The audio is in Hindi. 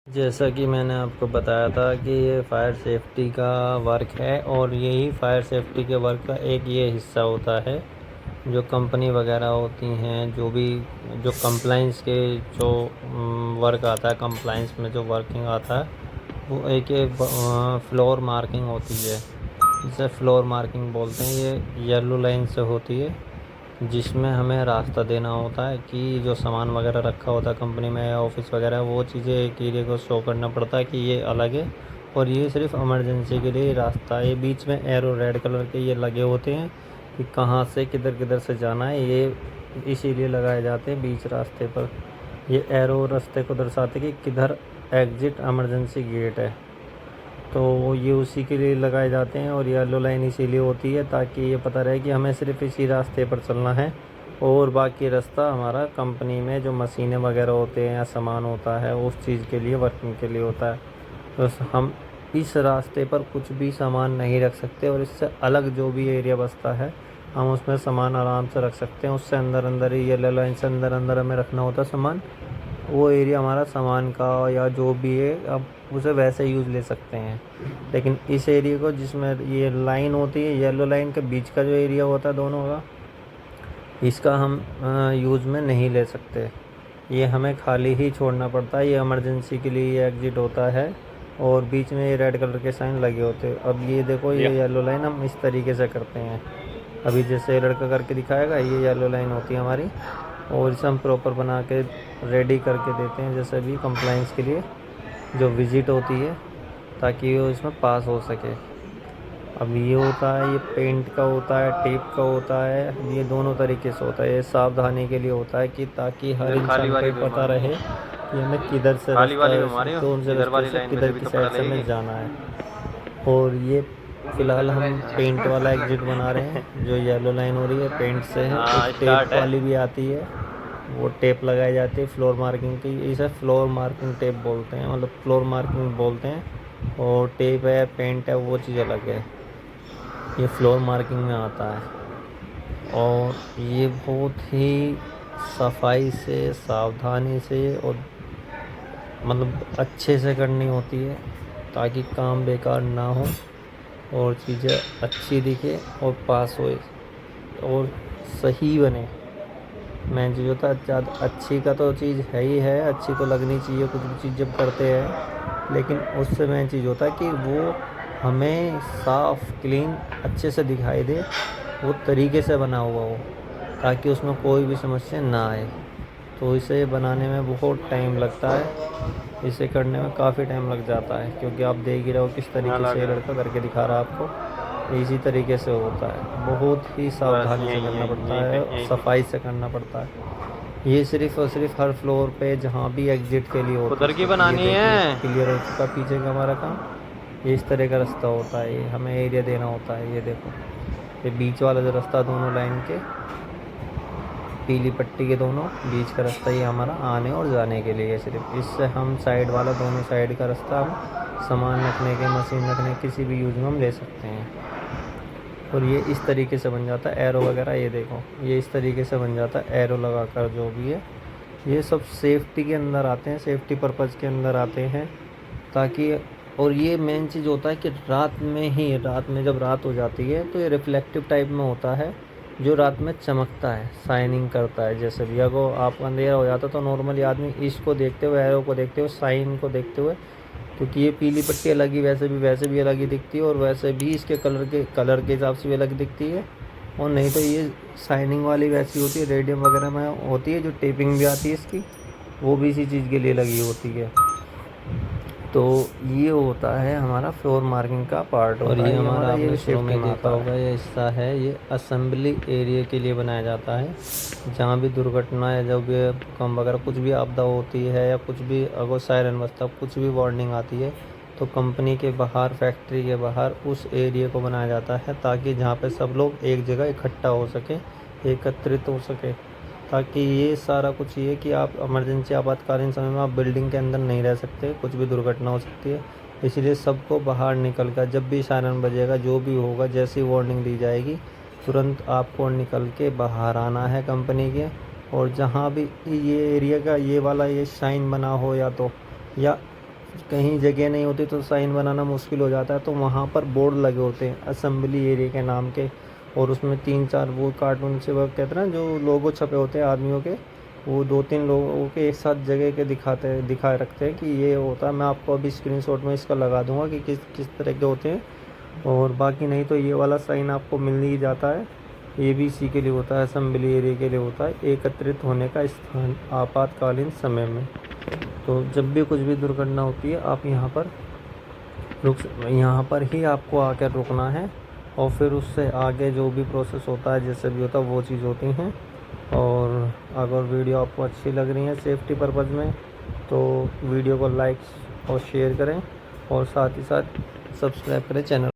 जैसा कि मैंने आपको बताया था कि ये फायर सेफ्टी का वर्क है और यही फायर सेफ्टी के वर्क का एक ये हिस्सा होता है। जो कंपनी वगैरह होती हैं, जो कंप्लाइंस के जो वर्क आता है, कंप्लाइंस में जो वर्किंग आता है, वो एक ये फ्लोर मार्किंग होती है, जिसे फ्लोर मार्किंग बोलते हैं। ये येलो लाइन से होती है, जिसमें हमें रास्ता देना होता है कि जो सामान वगैरह रखा होता है कंपनी में या ऑफिस वगैरह, वो चीज़ें एक एरिया को शो करना पड़ता है कि ये अलग है और ये सिर्फ इमरजेंसी के लिए रास्ता है। ये बीच में एरो रेड कलर के ये लगे होते हैं कि कहाँ से किधर किधर से जाना है, ये इसीलिए लगाए जाते हैं बीच रास्ते पर। ये एरो रास्ते को दर्शाते कि किधर एग्जिट इमरजेंसी गेट है, तो ये उसी के लिए लगाए जाते हैं। और येलो लाइन इसीलिए होती है ताकि ये पता रहे कि हमें सिर्फ इसी रास्ते पर चलना है और बाकी रास्ता हमारा कंपनी में जो मशीनें वगैरह होते हैं या सामान होता है उस चीज़ के लिए, वर्किंग के लिए होता है। तो हम इस रास्ते पर कुछ भी सामान नहीं रख सकते और इससे अलग जो भी एरिया बचता है हम उसमें सामान आराम से रख सकते हैं। उससे अंदर अंदर ही, येलो लाइन से अंदर अंदर हमें रखना होता है सामान। वो एरिया हमारा सामान का या जो भी है, अब उसे वैसे यूज़ ले सकते हैं। लेकिन इस एरिया को, जिसमें ये लाइन होती है, येलो लाइन के बीच का जो एरिया होता है दोनों का, इसका हम यूज़ में नहीं ले सकते। ये हमें खाली ही छोड़ना पड़ता है। ये इमरजेंसी के लिए ये एग्जिट होता है और बीच में ये रेड कलर के साइन लगे होते हैं। अब ये देखो, ये येलो लाइन हम इस तरीके से करते हैं। अभी जैसे लड़का करके दिखाएगा, ये येलो लाइन होती है हमारी और इसे हम प्रॉपर बना के रेडी करके देते हैं, जैसे भी कंप्लाइंस के लिए जो विज़िट होती है, ताकि वो इसमें पास हो सके। अब ये होता है, ये पेंट का होता है, टेप का होता है, ये दोनों तरीके से होता है। ये सावधानी के लिए होता है कि ताकि हर इंसान को पता रहे कि हमें किधर से रास्ता, कौन से रास्ते से किधर की साइड से हमें जाना है। और ये फ़िलहाल हम पेंट वाला एग्जिट बना रहे हैं। जो येलो लाइन हो रही है पेंट से है। एक टेप वाली भी आती है, वो टेप लगाई जाती है फ्लोर मार्किंग की। इसे फ्लोर मार्किंग टेप बोलते हैं, मतलब फ्लोर मार्किंग बोलते हैं। और टेप है, पेंट है, वो चीज़ अलग है। ये फ्लोर मार्किंग में आता है और ये बहुत ही सफाई से, सावधानी से और मतलब अच्छे से करनी होती है, ताकि काम बेकार ना हो और चीज़ें अच्छी दिखे और पास होए और सही बने। मेन चीज़ होता है, ज़्यादा अच्छी का तो चीज़ है ही है, अच्छी तो लगनी चाहिए कुछ भी चीज़ जब करते हैं। लेकिन उससे मेन चीज़ होता है कि वो हमें साफ़, क्लीन, अच्छे से दिखाई दे, वो तरीके से बना हुआ हो, ताकि उसमें कोई भी समस्या ना आए। तो इसे बनाने में बहुत टाइम लगता है, इसे करने में काफ़ी टाइम लग जाता है, क्योंकि आप देख ही रहे हो किस तरीके से ये लड़का करके दिखा रहा है आपको। इसी तरीके से होता है, बहुत ही सावधानी से करना पड़ता है, सफाई से करना पड़ता है। ये सिर्फ और सिर्फ हर फ्लोर पे जहाँ भी एग्जिट के लिए होता है, उधर की बनानी है। क्लियर हो चुका पीछे का हमारा काम। ये इस तरह का रास्ता होता है, ये हमें एरिया देना होता है। ये देखो, ये बीच वाला जो रास्ता, दोनों लाइन के पीली पट्टी के दोनों बीच का रास्ता, ये हमारा आने और जाने के लिए है सिर्फ। इससे हम साइड वाला, दोनों साइड का रास्ता हम सामान रखने के, मशीन रखने, किसी भी यूज़ में हम ले सकते हैं। और ये इस तरीके से बन जाता है एरो वगैरह। ये देखो, ये इस तरीके से बन जाता है एरो लगाकर। जो भी है ये सब सेफ्टी के अंदर आते हैं, सेफ्टी पर्पज़ के अंदर आते हैं, ताकि। और ये मेन चीज़ होता है कि रात में जब रात हो जाती है तो ये रिफ्लेक्टिव टाइप में होता है, जो रात में चमकता है, शाइनिंग करता है। जैसे भी अगर आप अंधेरा हो जाता तो नॉर्मली आदमी इसको देखते हुए, एरो को देखते हुए, साइन को देखते हुए, क्योंकि ये पीली पट्टी अलग ही, वैसे भी अलग ही दिखती है और वैसे भी इसके कलर के हिसाब से भी अलग दिखती है। और नहीं तो ये शाइनिंग वाली वैसी होती है, रेडियम वगैरह में होती है, जो टेपिंग भी आती है इसकी, वो भी इसी चीज़ के लिए लगी होती है। तो ये होता है हमारा फ्लोर मार्किंग का पार्ट। और ये हमारा, आपने शुरू में देखा होगा, ये हिस्सा है, ये असेंबली एरिया के लिए बनाया जाता है। जहाँ भी दुर्घटना या जब भी भूकंप वगैरह कुछ भी आपदा होती है या कुछ भी अगर सायरन बजता, कुछ भी वार्निंग आती है, तो कंपनी के बाहर, फैक्ट्री के बाहर उस एरिया को बनाया जाता है, ताकि जहाँ पे सब लोग एक जगह इकट्ठा हो सके, एकत्रित हो सके। ताकि ये सारा कुछ ये कि आप इमरजेंसी, आपातकालीन समय में आप बिल्डिंग के अंदर नहीं रह सकते, कुछ भी दुर्घटना हो सकती है। इसलिए सबको बाहर निकल कर, जब भी सायरन बजेगा, जो भी होगा, जैसी वार्निंग दी जाएगी, तुरंत आपको निकल के बाहर आना है कंपनी के। और जहाँ भी ये एरिया का ये वाला ये साइन बना हो, या कहीं जगह नहीं होती तो साइन बनाना मुश्किल हो जाता है, तो वहाँ पर बोर्ड लगे होते हैं असेंबली एरिया के नाम के, और उसमें 3-4 वो कार्टून से वो कहते हैं ना जो लोगो छपे होते हैं आदमियों के, वो 2-3 लोगों के एक साथ जगह के दिखा रखते हैं कि ये होता है। मैं आपको अभी स्क्रीनशॉट में इसका लगा दूंगा कि किस किस तरह के होते हैं। और बाकी नहीं तो ये वाला साइन आपको मिल ही जाता है, ये भी इसी के लिए होता है, असेंबली एरिया के लिए होता है, एकत्रित होने का स्थान आपातकालीन समय में। तो जब भी कुछ भी दुर्घटना होती है आप यहाँ पर ही आपको आकर रुकना है, और फिर उससे आगे जो भी प्रोसेस होता है जैसे भी होता है वो चीज़ होती हैं। और अगर वीडियो आपको अच्छी लग रही है सेफ्टी पर्पज़ में, तो वीडियो को लाइक और शेयर करें, और साथ ही साथ सब्सक्राइब करें चैनल।